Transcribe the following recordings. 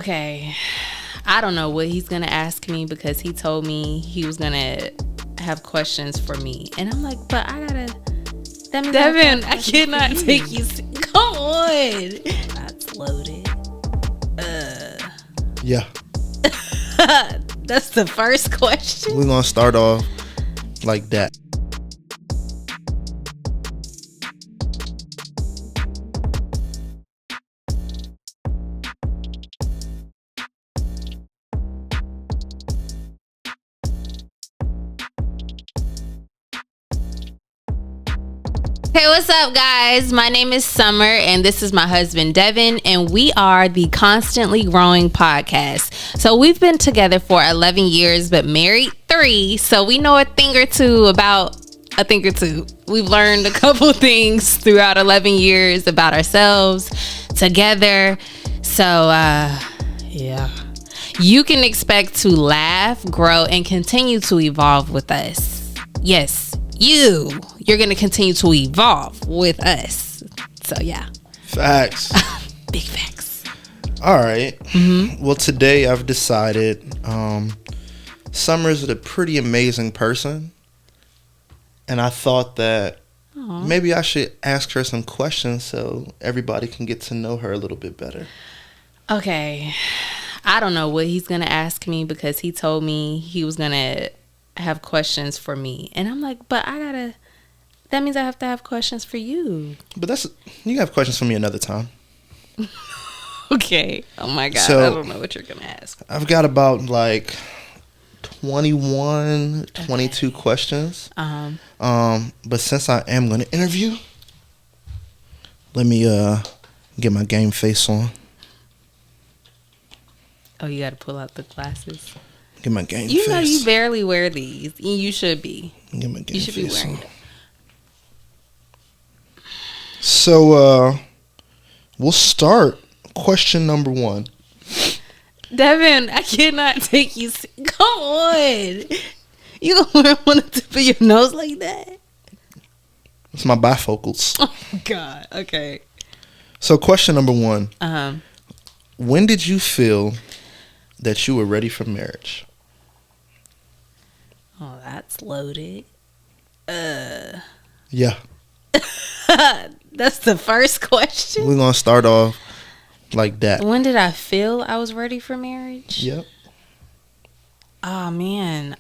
Okay, I don't know what he's gonna ask me because he told me he was gonna have questions for me, and I'm like, but I gotta. That means Devon, I cannot take you. Come on, that's loaded. Yeah. That's the first question. We're gonna start off like that. Hey, what's up, guys? My name is Summyr, and this is my husband, Devon, and we are the Constantly Growing Podcast. So we've been together for 11 years, but married 3, so we know a thing or two. We've learned a couple things throughout 11 years about ourselves together. So, yeah. You can expect to laugh, grow, and continue to evolve with us. Yes, you're going to continue to evolve with us. So, yeah. Facts. Big facts. All right. Mm-hmm. Well, today I've decided Summyr is a pretty amazing person. And I thought that maybe I should ask her some questions so everybody can get to know her a little bit better. Okay. I don't know what he's going to ask me because he told me he was going to have questions for me, and I'm like, but that means I have to have questions for you. But you have questions for me another time. Okay. Oh my God. So, I don't know what you're gonna ask. I've got about like 22 questions. But since I am gonna interview, let me get my game face on. Oh, you gotta pull out the glasses. Get my game face. You know you barely wear these. You should be. Get my game you should face be wearing on. it. So we'll start. Question number 1. Devon, I cannot take you. Come on. You gonna wear one at the tip of your nose like that? It's my bifocals. Oh God. Okay. So question number 1. When did you feel that you were ready for marriage? Oh, that's loaded. Yeah. That's the first question. We're gonna start off like that. When did I feel I was ready for marriage? Yep. Oh man.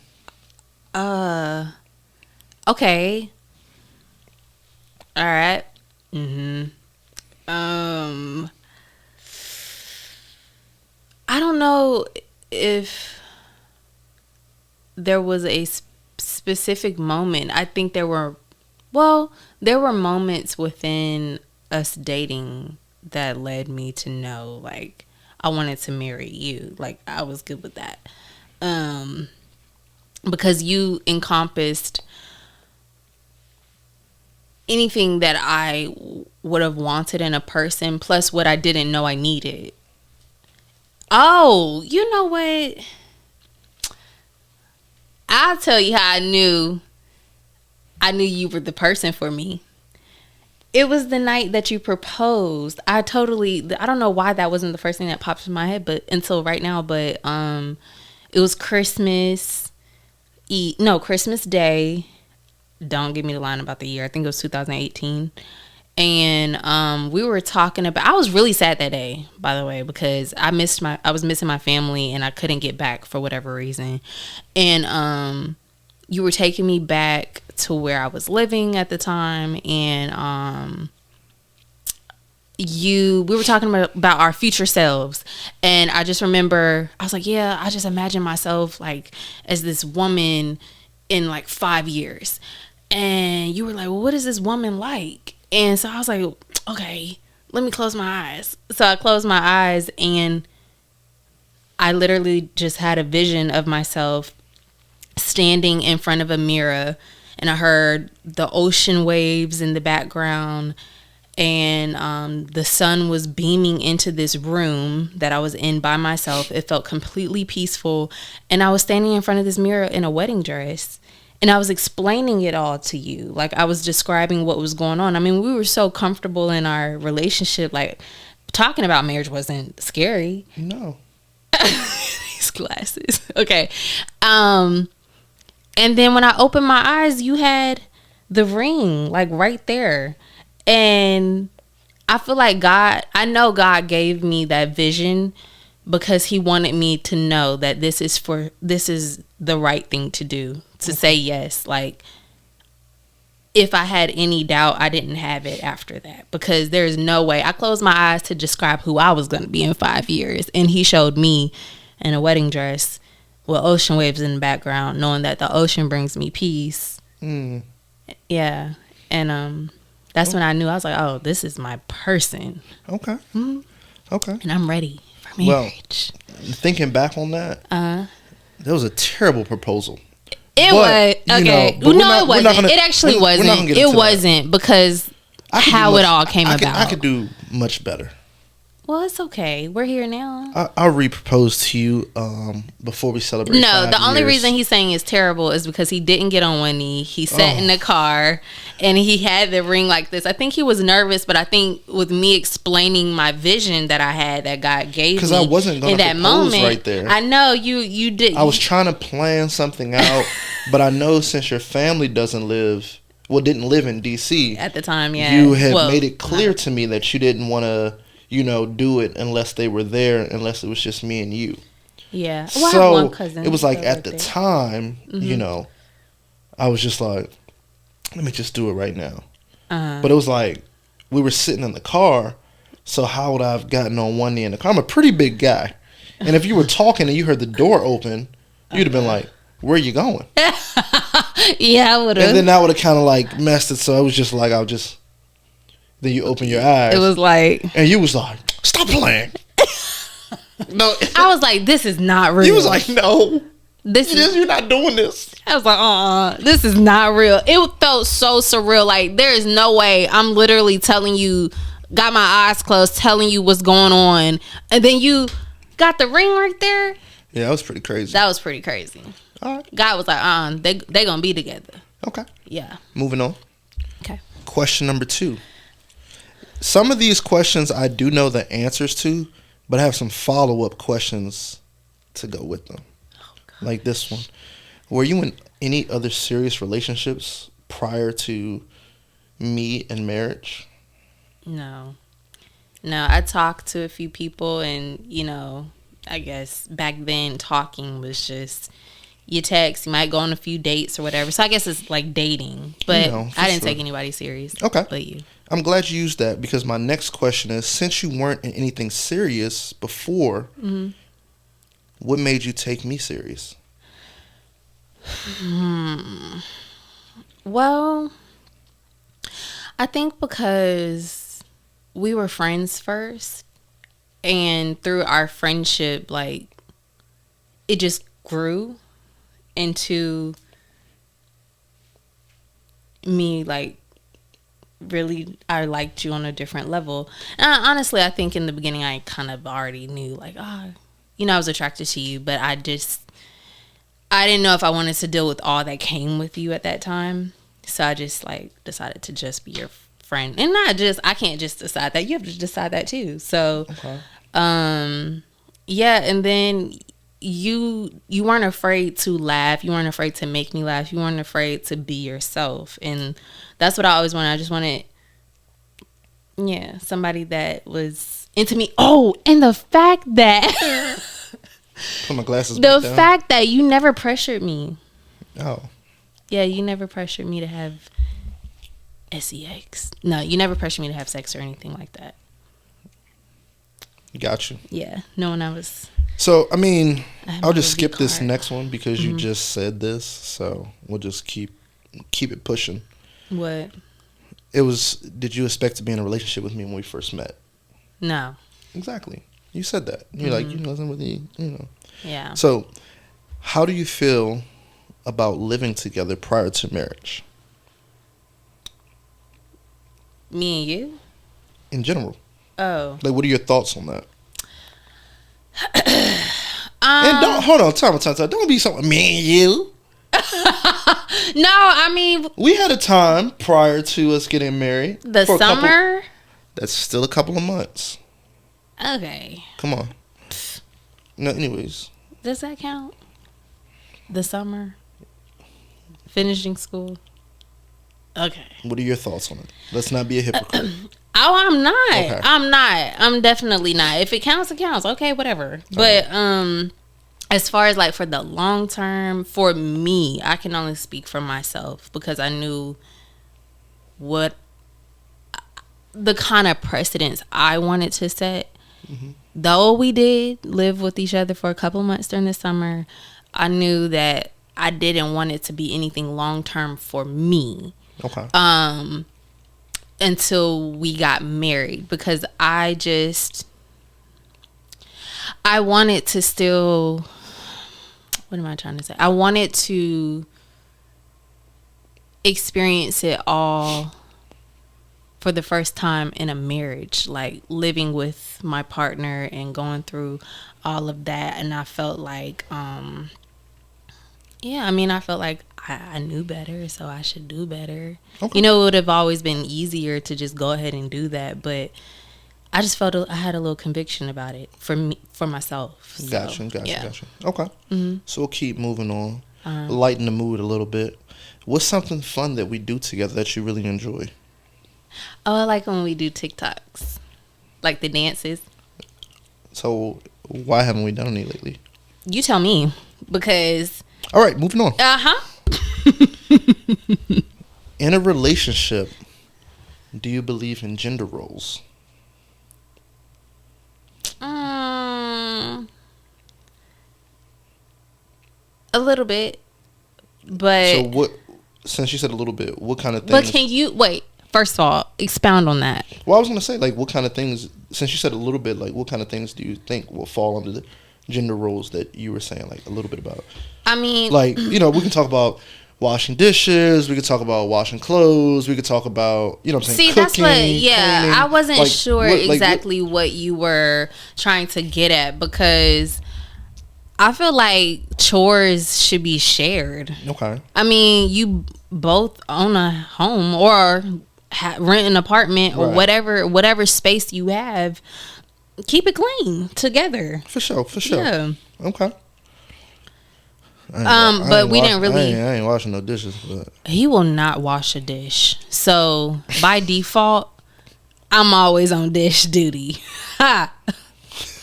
Okay. All right. I don't know if there was a specific moment. I think there were moments within us dating that led me to know, like, I wanted to marry you. Like, I was good with that. Because you encompassed anything that I would have wanted in a person, plus what I didn't know I needed. Oh, you know what? I'll tell you how I knew you were the person for me. It was the night that you proposed. I don't know why that wasn't the first thing that popped in my head, but until right now, but it was Christmas Day. Don't give me the line about the year. I think it was 2018. And we were talking about, I was really sad that day, by the way, because I was missing my family and I couldn't get back for whatever reason. And you were taking me back to where I was living at the time, and we were talking about our future selves. And I just remember I was like, yeah, I just imagine myself like as this woman in like 5 years. And you were like, well, what is this woman like? And so I was like, okay, let me close my eyes. So I closed my eyes, and I literally just had a vision of myself standing in front of a mirror, and I heard the ocean waves in the background, and the sun was beaming into this room that I was in by myself. It felt completely peaceful, and I was standing in front of this mirror in a wedding dress, and I was explaining it all to you. Like, I was describing what was going on. I mean, we were so comfortable in our relationship, like talking about marriage wasn't scary. No. rose glasses. Okay. And then when I opened my eyes, you had the ring like right there. And I feel like I know God gave me that vision because he wanted me to know that this is the right thing to do, to say yes. Like, if I had any doubt, I didn't have it after that, because there's no way. I closed my eyes to describe who I was going to be in 5 years, and he showed me in a wedding dress with ocean waves in the background, knowing that the ocean brings me peace. Yeah. And that's when I knew. I was like, oh, this is my person. Okay. Mm-hmm. Okay. And I'm ready for marriage. Well, thinking back on that, that was a terrible proposal. It was okay. It wasn't. It actually wasn't. It wasn't, because how it all came about. I could do much better. Well, it's okay. We're here now. I'll re-propose to you before we celebrate. No, the only reason he's saying it's terrible is because he didn't get on one knee. He sat in the car and he had the ring like this. I think he was nervous, but I think with me explaining my vision that I had, that God gave me, because I wasn't going to propose moment, right there. I know you did. I was trying to plan something out, but I know since your family didn't live in DC at the time. Yeah, you had made it clear to me that you didn't want to, do it unless they were there, unless it was just me and you. Yeah. Well, so I have one cousin, it was like at the time, I was just like, let me just do it right now. But it was like, we were sitting in the car, so how would I have gotten on one knee in the car? I'm a pretty big guy. And if you were talking and you heard the door open, you'd have been like, where are you going? Yeah, I would have. And then that would have kind of like messed it, so it was just like, then you open your eyes. It was like... And you was like, stop playing. No. I was like, this is not real. You was like, no. You're not doing this. I was like, this is not real. It felt so surreal. Like, there is no way. I'm literally telling you, got my eyes closed, telling you what's going on. And then you got the ring right there. Yeah, that was pretty crazy. That was pretty crazy. All right. God was like, they gonna be together. Okay. Yeah. Moving on. Okay. Question number 2. Some of these questions I do know the answers to, but I have some follow-up questions to go with them. Oh, God. Like this one. Were you in any other serious relationships prior to me and marriage? No, I talked to a few people, and, I guess back then talking was just... You text, you might go on a few dates or whatever. So I guess it's like dating. But I didn't take anybody serious. Okay. But you. I'm glad you used that, because my next question is, since you weren't in anything serious before, what made you take me serious? Well, I think because we were friends first. And through our friendship, like, it just grew into me, like, really, I liked you on a different level. And honestly, I think in the beginning I kind of already knew, like, I was attracted to you, but I didn't know if I wanted to deal with all that came with you at that time. So I just, like, decided to just be your friend. And I can't just decide that. You have to decide that too. So, yeah, and then you weren't afraid to laugh. You weren't afraid to make me laugh. You weren't afraid to be yourself. And that's what I always wanted. I just wanted, somebody that was into me. Oh, and the fact that... Put my glasses the back down. fact that you never pressured me. Oh. Yeah, you never pressured me to have sex. No, you never pressured me to have sex or anything like that. Got you. Yeah, knowing I was... So, I mean, I'll just skip this next one because you just said this. So, we'll just keep it pushing. What? It was, did you expect to be in a relationship with me when we first met? No. Exactly. You said that. You're like, wasn't really, Yeah. So, how do you feel about living together prior to marriage? Me and you? In general. Oh. Like, what are your thoughts on that? And don't, hold on, time. Don't be something me and you. No, I mean, we had a time prior to us getting married. The summer? That's still a couple of months. Okay. Come on. No, anyways. Does that count? The summer? Finishing school? Okay. What are your thoughts on it? Let's not be a hypocrite. I'm not. Okay. I'm not. I'm definitely not. If it counts, it counts. Okay, whatever. But as far as like for the long term, for me, I can only speak for myself because I knew what the kind of precedents I wanted to set. Mm-hmm. Though we did live with each other for a couple months during the summer, I knew that I didn't want it to be anything long term for me. Okay. Until we got married, because I wanted to still, what am I trying to say? I wanted to experience it all for the first time in a marriage, like living with my partner and going through all of that. And I felt like, I felt like I knew better, so I should do better. Okay. You know, it would have always been easier to just go ahead and do that, but I just felt I had a little conviction about it for me, for myself. So, gotcha. Okay. Mm-hmm. So we'll keep moving on. Lighten the mood a little bit. What's something fun that we do together that you really enjoy? Oh, I like when we do TikToks, like the dances. So why haven't we done any lately? You tell me, because... All right, moving on. Uh-huh. In a relationship, do you believe in gender roles? A little bit, but... So what, since you said a little bit, what kind of things... But can you, wait, first of all, expound on that. Well, I was going to say, like, what kind of things, since you said a little bit, like, what kind of things do you think will fall under the gender roles that you were saying, like, a little bit about? I mean... Like, you know, we can talk about washing dishes, we could talk about washing clothes, we could talk about, you know what I'm saying, See, cooking, that's what, yeah, cleaning. I wasn't like, sure exactly what you were trying to get at, because I feel like chores should be shared. Okay. I mean, you both own a home or rent an apartment or whatever space you have. Keep it clean together. For sure. Yeah. Okay. We didn't really. I ain't washing no dishes, but he will not wash a dish. So by default, I'm always on dish duty. Ha.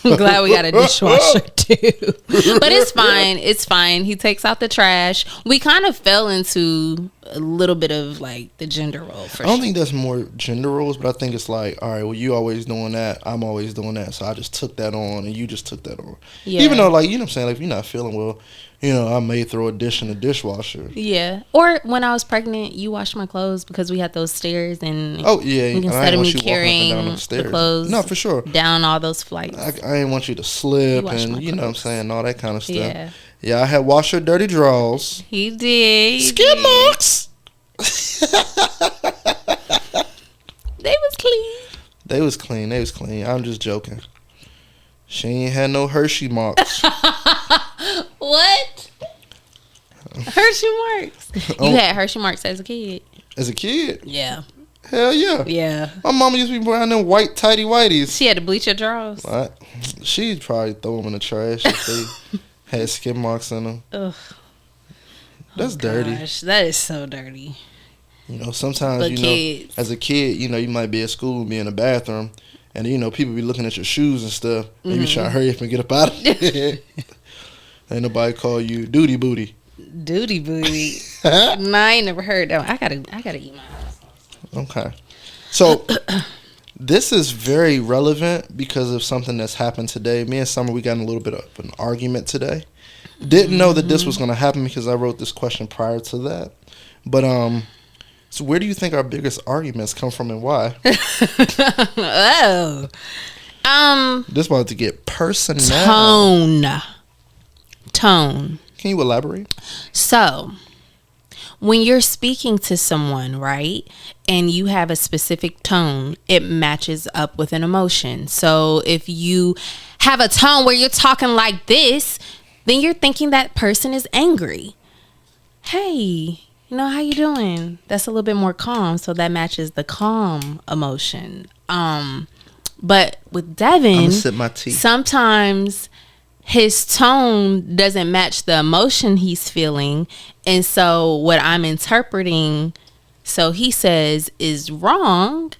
I'm glad we got a dishwasher too. But it's fine. It's fine. He takes out the trash. We kind of fell into a little bit of like the gender role for I don't think that's more gender roles, but I think it's like, all right, well, you always doing that, I'm always doing that, so I just took that on and you just took that on. Yeah. Even though, like, you know what I'm saying, like, if you're not feeling well, you know, I may throw a dish in the dishwasher. Yeah. Or when I was pregnant, you washed my clothes because we had those stairs, and instead of me carrying the clothes, no, for sure, down all those flights, I didn't want you to slip, and you know what I'm saying, all that kind of stuff. Yeah, I had washed your dirty drawers. He did. Skid marks. They was clean. They was clean. I'm just joking. She ain't had no Hershey marks. What? Hershey marks? You had Hershey marks as a kid? As a kid? Yeah. Hell yeah. Yeah. My mama used to be wearing them white tighty whities. She had to bleach your drawers. She'd probably throw them in the trash if they had skid marks in them. Ugh. That's dirty. Gosh, that is so dirty. You know, sometimes, know, as a kid, you know, you might be at school and be in the bathroom, and, you know, people be looking at your shoes and stuff, and you be trying to hurry up and get up out of there. Ain't nobody call you duty booty. Duty booty. Nah, I ain't never heard that one. I gotta eat mine. Okay. So, this is very relevant because of something that's happened today. Me and Summyr, we got in a little bit of an argument today. Didn't know that this was going to happen because I wrote this question prior to that. But, so where do you think our biggest arguments come from and why? This about to get personal. Tone. Can you elaborate? So, when you're speaking to someone, right, and you have a specific tone, it matches up with an emotion. So, if you have a tone where you're talking like this, then you're thinking that person is angry. Hey, you know, how you doing? That's a little bit more calm, so that matches the calm emotion. But with Devon, I'm gonna sip my tea. Sometimes his tone doesn't match the emotion he's feeling. And so what I'm interpreting, so he says, is wrong.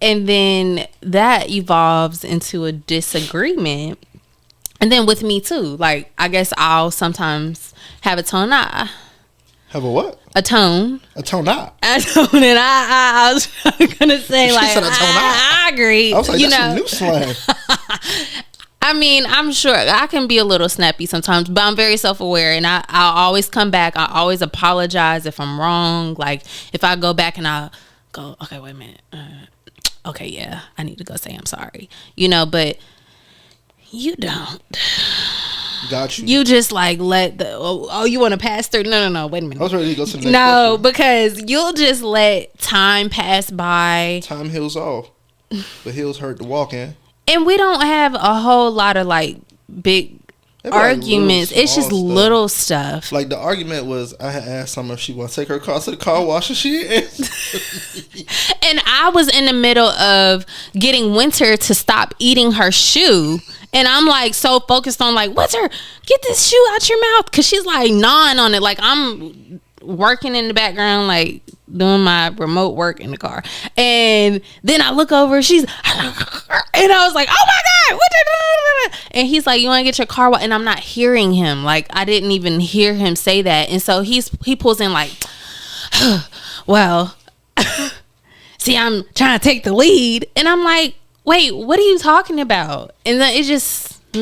And then that evolves into a disagreement. And then with me too, like, I guess I'll sometimes have a tone. Have a what? A tone. A tone out. A tone, and I was gonna say, like, I agree. I was like, that's some new slang. I mean, I'm sure I can be a little snappy sometimes, but I'm very self-aware, and I'll always come back. I always apologize if I'm wrong. Like, if I go back and I go, okay, wait a minute. Okay, yeah, I need to go say I'm sorry. But you don't. Got you. You just like let the you want to pass through? No. Wait a minute. I was ready to go to the next question. Because you'll just let time pass by. Time heals all, but heels hurt to walk in. And we don't have a whole lot of like big arguments. It's just little stuff. Like the argument was, I had asked Summyr if she want to take her car to the car wash, and she didn't. And I was in the middle of getting Winter to stop eating her shoe. And I'm like so focused on like, Winter, get this shoe out your mouth. Cause she's like gnawing on it. Like I'm working in the background, like doing my remote work in the car. And then I look over, she's, and I was like, oh my God, what? And he's like, you want to get your car washed? And I'm not hearing him. Like I didn't even hear him say that. And so he pulls in like, well, see, I'm trying to take the lead. And I'm like, wait, what are you talking about? And then it just I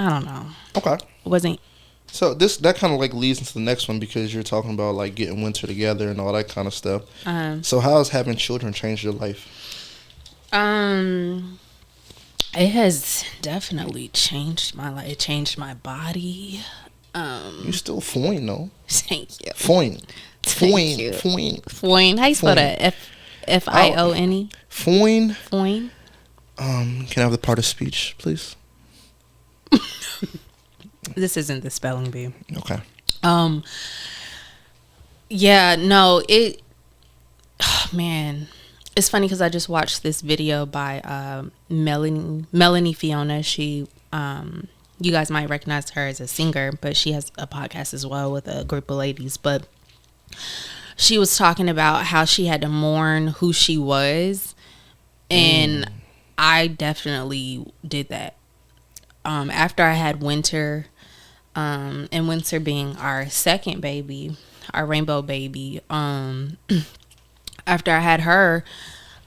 don't know. Okay. Wasn't. So that kind of like leads into the next one, because you're talking about like getting Winter together and all that kind of stuff. So how has having children changed your life? It has definitely changed my life. It changed my body. You still foin though. Thank you. Foin. Foin. How you spell that? F-I-O-N-E? Foin. Foin. Can I have the part of speech, please? This isn't the spelling bee. Okay. Yeah, no, man, it's funny because I just watched this video by Melanie Fiona. She, you guys might recognize her as a singer, but she has a podcast as well with a group of ladies. But she was talking about how she had to mourn who she was, and I definitely did that. After I had Winter, and Winter being our second baby, our rainbow baby, after I had her,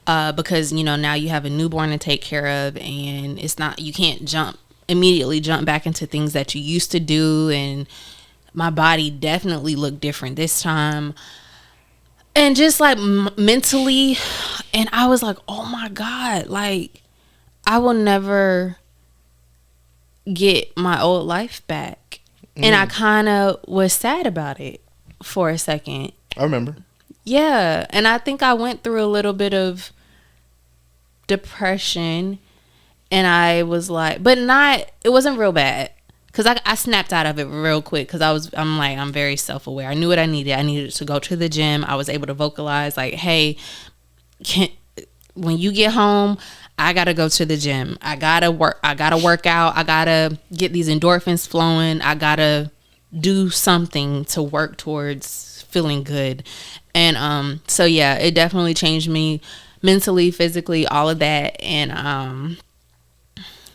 because now you have a newborn to take care of, and you can't immediately jump back into things that you used to do, and my body definitely looked different this time, and just like mentally, and I was like, oh my God, like I will never get my old life back. And I kind of was sad about it for a second. I remember. Yeah. And I think I went through a little bit of depression, and I was like, it wasn't real bad. Cause I snapped out of it real quick. Cause I'm very self-aware. I knew what I needed. I needed to go to the gym. I was able to vocalize like, hey, when you get home, I gotta go to the gym. I gotta work out. I gotta get these endorphins flowing. I gotta do something to work towards feeling good. And so yeah, it definitely changed me mentally, physically, all of that. And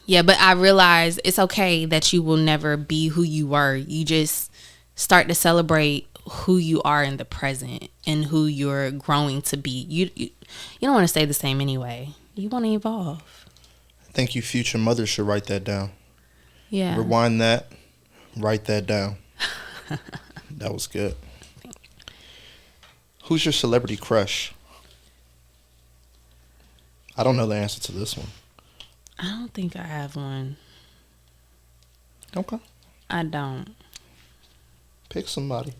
yeah, but I realized it's okay that you will never be who you were. You just start to celebrate who you are in the present and who you're growing to be. You don't want to stay the same anyway. You want to evolve. I think you future mothers should write that down. Yeah. Rewind that. Write that down. That was good. Who's your celebrity crush? I don't know the answer to this one. I don't think I have one. Okay. I don't. Pick somebody.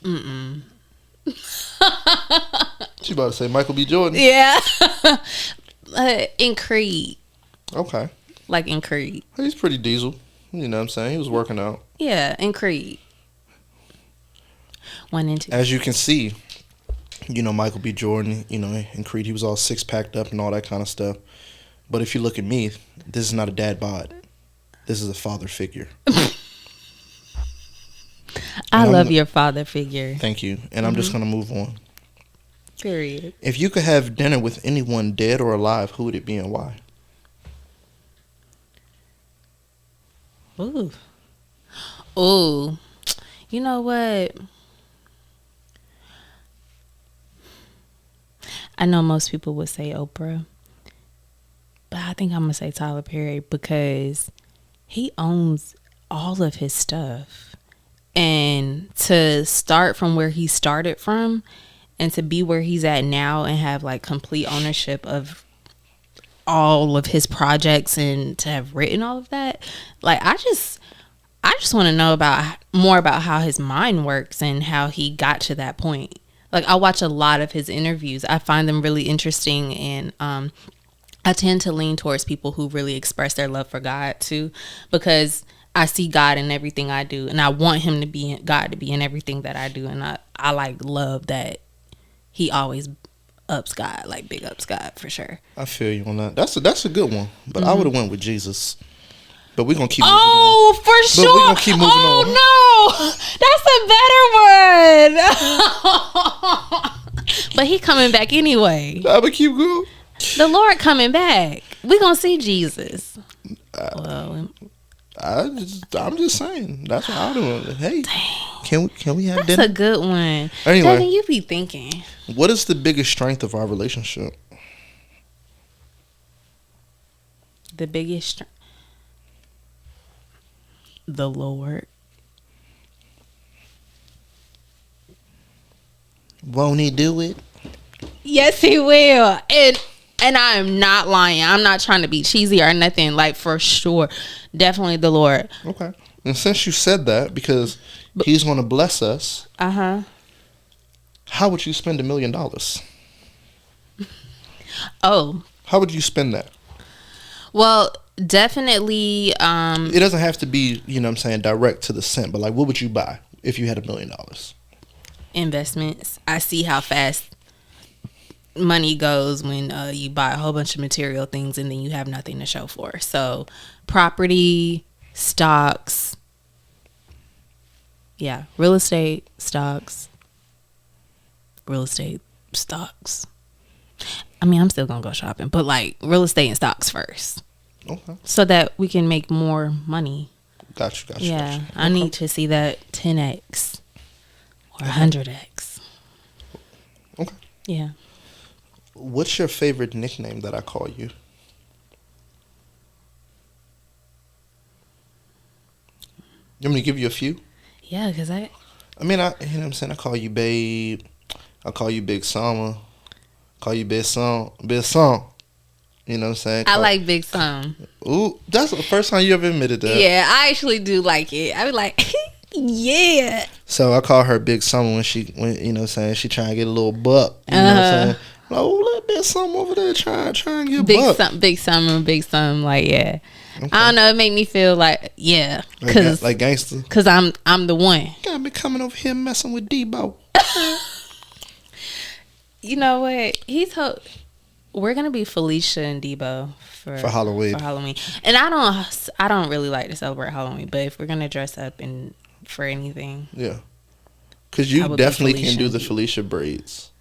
Mm-mm. She about to say Michael B. Jordan. Yeah. In Creed. Okay. Like in Creed. He's pretty diesel. You know what I'm saying? He was working out. Yeah, in Creed. 1 and 2. As you can see, Michael B. Jordan, in Creed, he was all six packed up and all that kind of stuff. But if you look at me, this is not a dad bod. This is a father figure. I love your father figure. Thank you. And I'm just going to move on. Period. If you could have dinner with anyone dead or alive, who would it be and why? Ooh. Ooh. You know what? I know most people would say Oprah. But I think I'm going to say Tyler Perry because he owns all of his stuff. And to start from where he started from and to be where he's at now and have like complete ownership of all of his projects and to have written all of that, like I just want to know more about how his mind works and how he got to that point. Like I watch a lot of his interviews. I find them really interesting, and I tend to lean towards people who really express their love for God too, because I see God in everything I do, and I want him to be God to be in everything that I do, and I like love that he always ups God, like big ups God for sure. I feel you on that. That's a good one, but I would have went with Jesus. But we're gonna keep moving on. Oh, for sure. But we're gonna keep moving on. Oh no, that's a better one. But he coming back anyway. I would keep going. The Lord coming back. We gonna see Jesus. I'm just saying. That's what I'm doing. Hey, dang. Can we have dinner? That's a good one. Anyway, Devon, you be thinking. What is the biggest strength of our relationship? The biggest strength. The Lord. Won't he do it? Yes, he will. And I am not lying. I'm not trying to be cheesy or nothing. Like, for sure. Definitely the Lord. Okay. And since you said that, because he's going to bless us. Uh-huh. How would you spend $1 million? Oh. How would you spend that? Well, definitely. It doesn't have to be, direct to the cent. But, like, what would you buy if you had $1 million? Investments. I see how fast money goes when you buy a whole bunch of material things and then you have nothing to show for. So property, stocks, real estate, stocks. I mean, I'm still gonna go shopping, but like real estate and stocks first. Okay. So that we can make more money. Got you. Yeah, I need to see that 10x or 100x. Okay. Yeah. What's your favorite nickname that I call you? You want me to give you a few? Yeah, because I mean, you know what I'm saying? I call you Babe. I call you Big Summer. Call you Big Song. Big Song. You know what I'm saying? I like Big Song. Ooh, that's the first time you ever admitted that. Yeah, I actually do like it. I be like, yeah. So I call her Big Summer when you know what I'm saying, she trying to get a little buck. You know what I'm saying? Like, oh, let Big Summer over there try and get buck. Big Summer, like, yeah. Okay. I don't know, it make me feel like, yeah. Cause, like gangster? Because I'm the one. You gotta be coming over here messing with Debo. You know what? We're gonna be Felicia and Debo for Halloween. And I don't really like to celebrate Halloween, but if we're gonna dress up for anything, yeah, because you definitely can do the Felicia braids.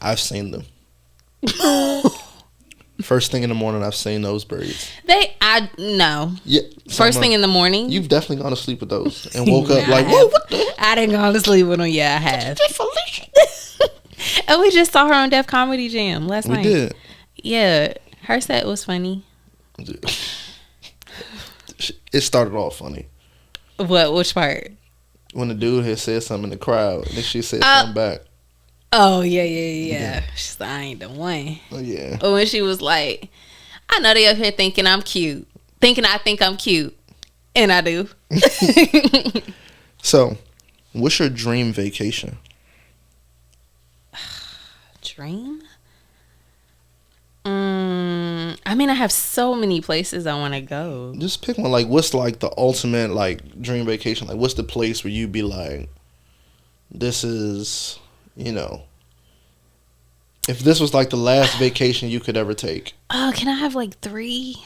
I've seen them. First thing in the morning, I've seen those braids. No. Yeah. First thing in the morning. You've definitely gone to sleep with those and woke up like, whoa, what the? I didn't go to sleep with them. Yeah, I have. And we just saw her on Def Comedy Jam last night. We did. Yeah, her set was funny. It started off funny. What? Which part? When the dude had said something in the crowd, and then she said something back. Oh, yeah. She's like, I ain't the one. Oh, yeah. Or when she was like, I know they up here thinking I'm cute. Thinking I think I'm cute. And I do. So, what's your dream vacation? Dream? I mean, I have so many places I want to go. Just pick one. Like, what's like the ultimate like dream vacation? Like, what's the place where you'd be like, this is, If this was like the last vacation you could ever take. Oh, can I have like 3?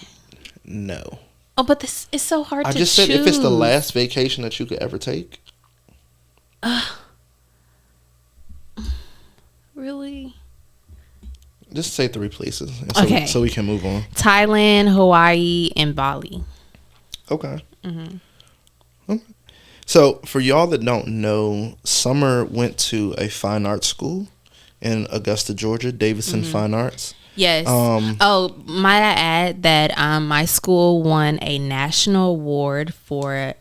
No. Oh, but this is so hard to choose. I just said if it's the last vacation that you could ever take. Really? Just say 3 places. Okay. So we can move on. Thailand, Hawaii, and Bali. Okay. Okay. So for y'all that don't know, Summyr went to a fine arts school in Augusta, Georgia, Davidson Fine Arts. Yes. Might I add that my school won a national award for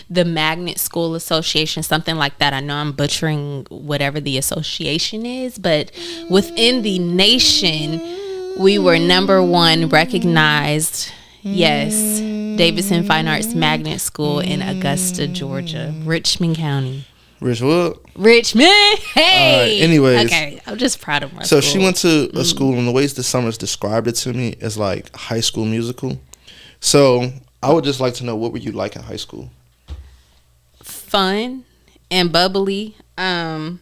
the Magnet School Association, something like that. I know I'm butchering whatever the association is, but within the nation, we were number 1 recognized. Yes, Davidson Fine Arts Magnet School in Augusta, Georgia, Richmond County. Richmond. Hey. Anyways. Okay, I'm just proud of my So school. she went to a school, and the ways the Summers described it to me is like High School Musical. So I would just like to know, what were you like in high school? Fun and bubbly. I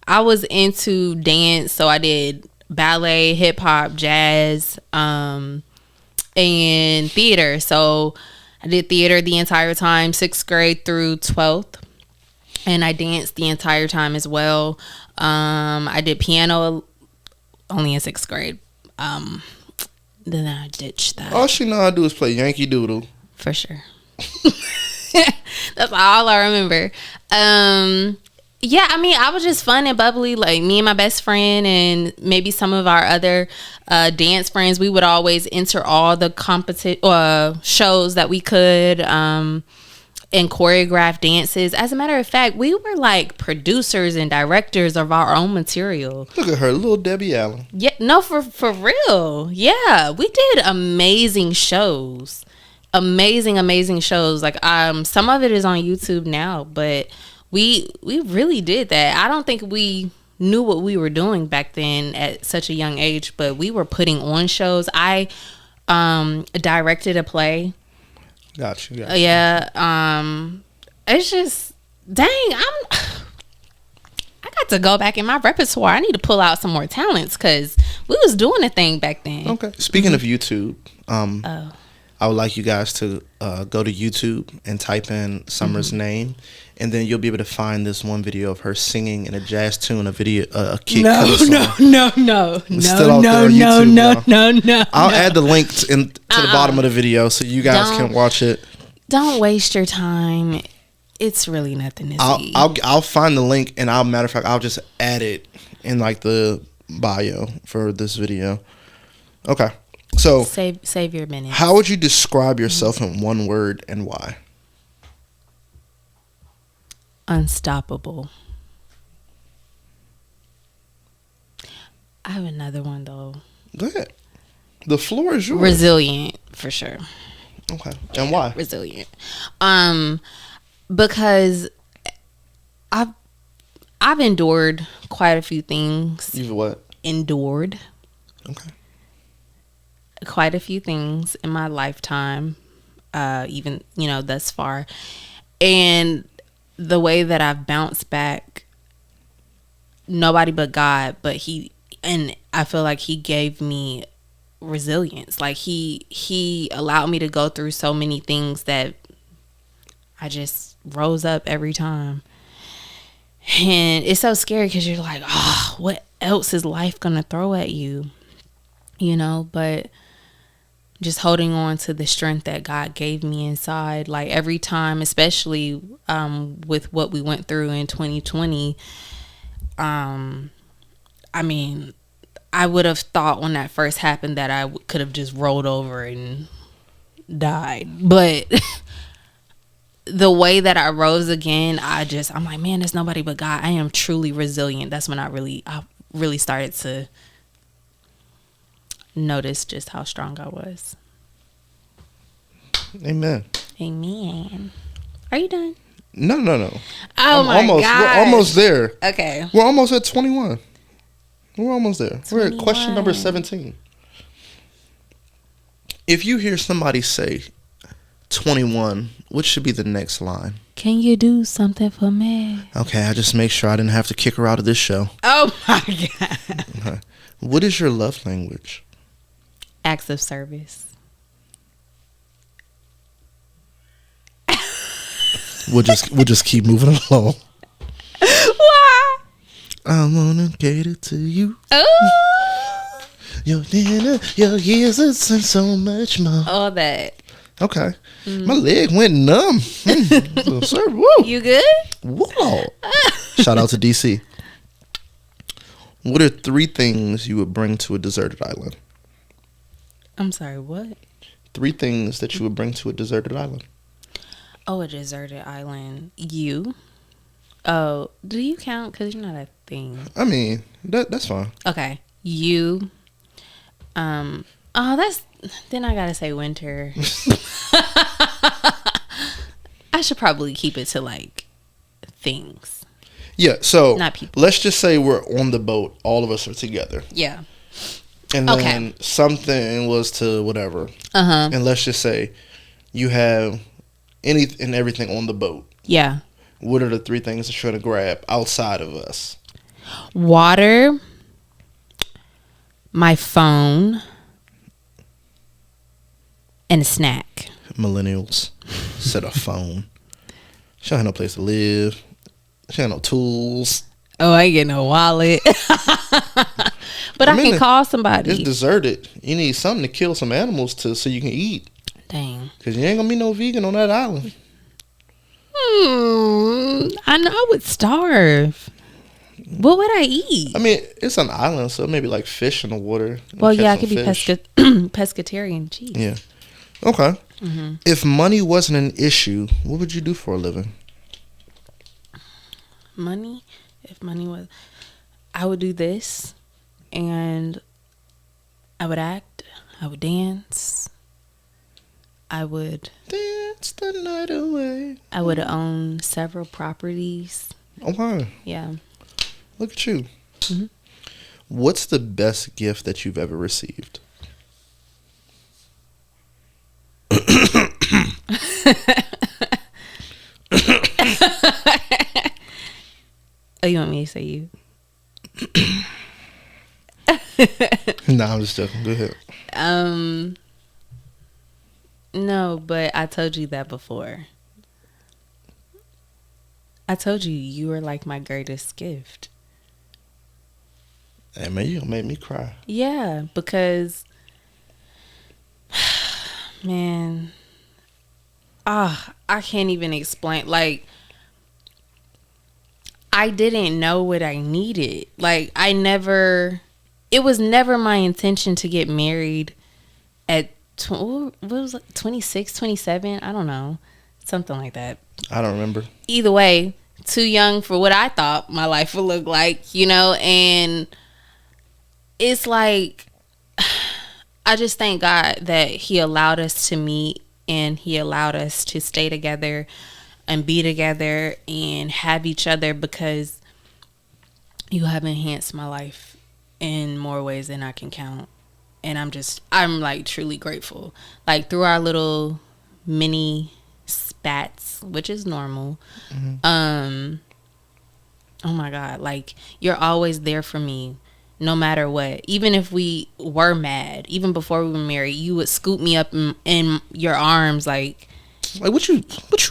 was into dance, so I did ballet, hip hop, jazz, and theater. So I did theater the entire time, 6th grade through 12th. And I danced the entire time as well. I did piano only in 6th grade. Then I ditched that. All she know how to do is play Yankee Doodle. For sure. That's all I remember. Yeah, I mean, I was just fun and bubbly. Like, me and my best friend and maybe some of our other dance friends, we would always enter all the shows that we could and choreograph dances. As a matter of fact, we were like producers and directors of our own material. Look at her, little Debbie Allen. Yeah, no, for real. Yeah, we did amazing shows. Amazing shows. Like, some of it is on YouTube now, but we really did that. I don't think we knew what we were doing back then at such a young age, but we were putting on shows. I directed a play. Got you. Yeah. It's just, dang, I got to go back in my repertoire. I need to pull out some more talents because we was doing a thing back then. Okay. Speaking of YouTube, I would like you guys to go to YouTube and type in Summyr's name, and then you'll be able to find this one video of her singing in a jazz tune, a kid cover song. No. I'll add the link to the bottom of the video so you guys can watch it. Don't waste your time. It's really nothing to see. I'll find the link, and matter of fact, I'll just add it in like the bio for this video. Okay. So save your minutes. How would you describe yourself in one word and why? Unstoppable. I have another one though. Go ahead. The floor is yours. Resilient, for sure. Okay. And why? Resilient. Because I've endured quite a few things. You've what? Endured. Okay. Quite a few things in my lifetime, even, thus far. And the way that I've bounced back, nobody but God, and I feel like he gave me resilience. Like he allowed me to go through so many things that I just rose up every time. And it's so scary because you're like, oh, what else is life gonna throw at you? But just holding on to the strength that God gave me inside. Like, every time, especially with what we went through in 2020, I mean, I would have thought when that first happened that I could have just rolled over and died. But the way that I rose again, I'm like, man, there's nobody but God. I am truly resilient. That's when I really started to notice just how strong I was. Amen. Are you done? No. Oh, my God. We're almost there. Okay. We're almost at 21. We're almost there. 21. We're at question number 17. If you hear somebody say 21, what should be the next line? Can you do something for me? Okay, I just make sure I didn't have to kick her out of this show. Oh my God. Okay. What is your love language? Acts of service. We'll just keep moving along. Why? I wanna cater to you. Oh. Your dinner, your years, and so much more. All that. Okay. My leg went numb. Sir, woo. You good? Whoa. Shout out to DC. What are 3 things you would bring to a deserted island? I'm sorry, what? 3 things that you would bring to a deserted island. Oh, a deserted island. You? Oh, do you count? Because you're not a thing. I mean, that's fine. Okay. You. Oh, that's... Then I gotta say winter. I should probably keep it to, like, things. Yeah, so Not people. let's just say we're on the boat. All of us are together. Yeah. And then something was to whatever. Uh-huh. And let's just say you have any and everything on the boat. Yeah. What are the 3 things that you're going to grab outside of us? Water. My phone. And a snack. Millennials said a phone. She don't have no place to live. She ain't no tools. Oh, I ain't getting no wallet. But I can call somebody. It's deserted. You need something to kill some animals so you can eat. Dang. Because you ain't going to be no vegan on that island. I know I would starve. What would I eat? I mean, it's an island, so maybe like fish in the water. Well, yeah, I catch could be some fish. pescatarian. Jeez. Yeah. Okay. Mm-hmm. If money wasn't an issue, what would you do for a living? Money? If money was... I would do this. And I would act. I would dance. I would... Dance the night away. I would own several properties. Okay. Yeah. Look at you. Mm-hmm. What's the best gift that you've ever received? Oh, you want me to say you? Nah, I'm just joking. Go ahead. No, but I told you that before. I told you were like my greatest gift. Hey, man, you gonna make me cry. Yeah, because, man, I can't even explain. Like, I didn't know what I needed. Like, it was never my intention to get married at, what was it, 26, 27? I don't know. Something like that. I don't remember. Either way, too young for what I thought my life would look like, and it's like, I just thank God that he allowed us to meet and he allowed us to stay together and be together and have each other, because you have enhanced my life in more ways than I can count. And I'm like truly grateful. Like, through our little mini spats, which is normal. Mm-hmm. Oh my God. Like, you're always there for me no matter what. Even if we were mad, even before we were married, you would scoop me up in your arms. Like what you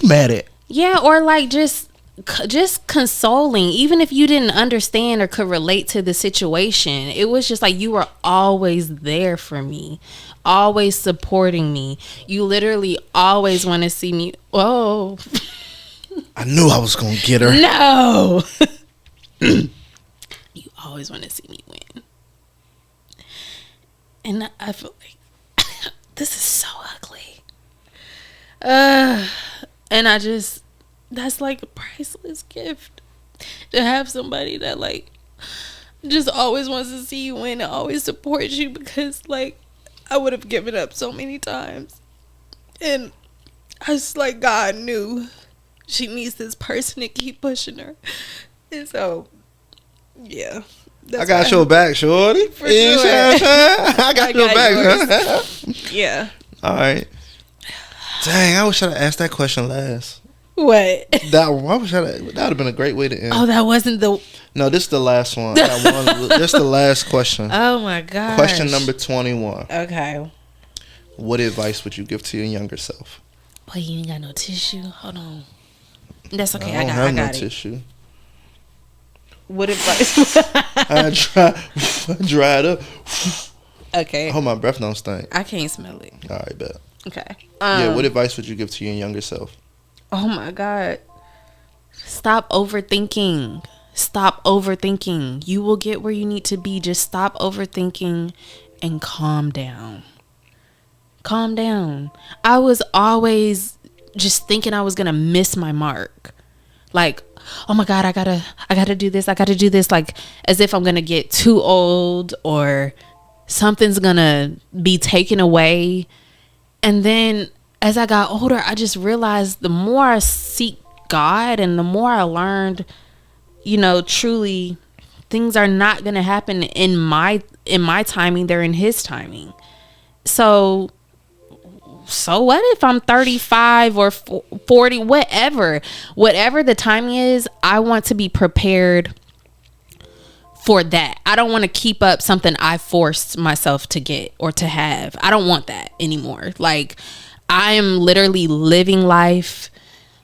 mad at? Yeah. Or like just consoling, even if you didn't understand or could relate to the situation. It was just like you were always there for me, always supporting me. You literally always want to see me. Oh, I knew I was gonna get her. No. You always want to see me win, and I feel like this is so ugly. And that's like a priceless gift, to have somebody that like just always wants to see you win and always supports you, because like I would have given up so many times, and I just like, God knew she needs this person to keep pushing her, and so yeah. I got your back, shorty. For sure. I got your back. Yeah. All right. Dang, I wish I'd have asked that question last. What? That would have been a great way to end. Oh, that wasn't the... No, this is the last one. This is the last question. Oh, my gosh. Question number 21. Okay. What advice would you give to your younger self? Boy, you ain't got no tissue? Hold on. That's okay. I got no it. tissue. What advice? I dried up. Okay. I hope my breath don't stink. I can't smell it. All right, bet. Okay. What advice would you give to your younger self? Oh my God. Stop overthinking. Stop overthinking. You will get where you need to be. Just stop overthinking and calm down. Calm down. I was always just thinking I was going to miss my mark. Like, oh my God, I gotta do this. I gotta do this. Like, as if I'm going to get too old or something's going to be taken away. And then as I got older, I just realized the more I seek God and the more I learned, truly things are not going to happen in my timing. They're in His timing. So what if I'm 35 or 40, whatever the timing is, I want to be prepared for that. I don't want to keep up something I forced myself to get or to have. I don't want that anymore. Like, I am literally living life,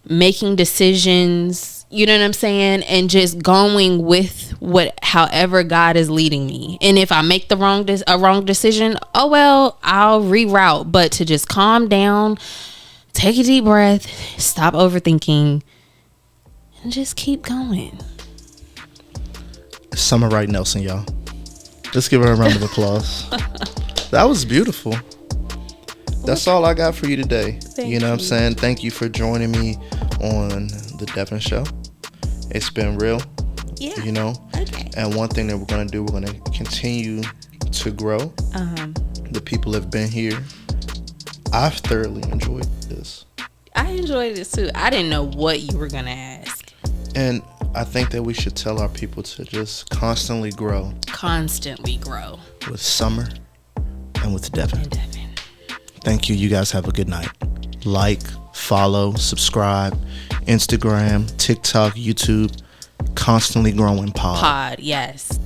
making decisions, you know what I'm saying? And just going with however God is leading me. And if I make a wrong decision, oh well, I'll reroute. But to just calm down, take a deep breath, stop overthinking, and just keep going. Summyr Wright Nelson, y'all. Let's give her a round of applause. That was beautiful. That's all I got for you today. You know what I'm saying? Thank you for joining me on the Devon Show. It's been real. Yeah. Okay. And one thing that we're going to do, we're going to continue to grow. The people have been here. I've thoroughly enjoyed this. I enjoyed it too. I didn't know what you were going to ask. And I think that we should tell our people to just constantly grow. Constantly grow. With Summyr and with Devon. Thank you. You guys have a good night. Like, follow, subscribe, Instagram, TikTok, YouTube. Constantly Growing Pod. Yes.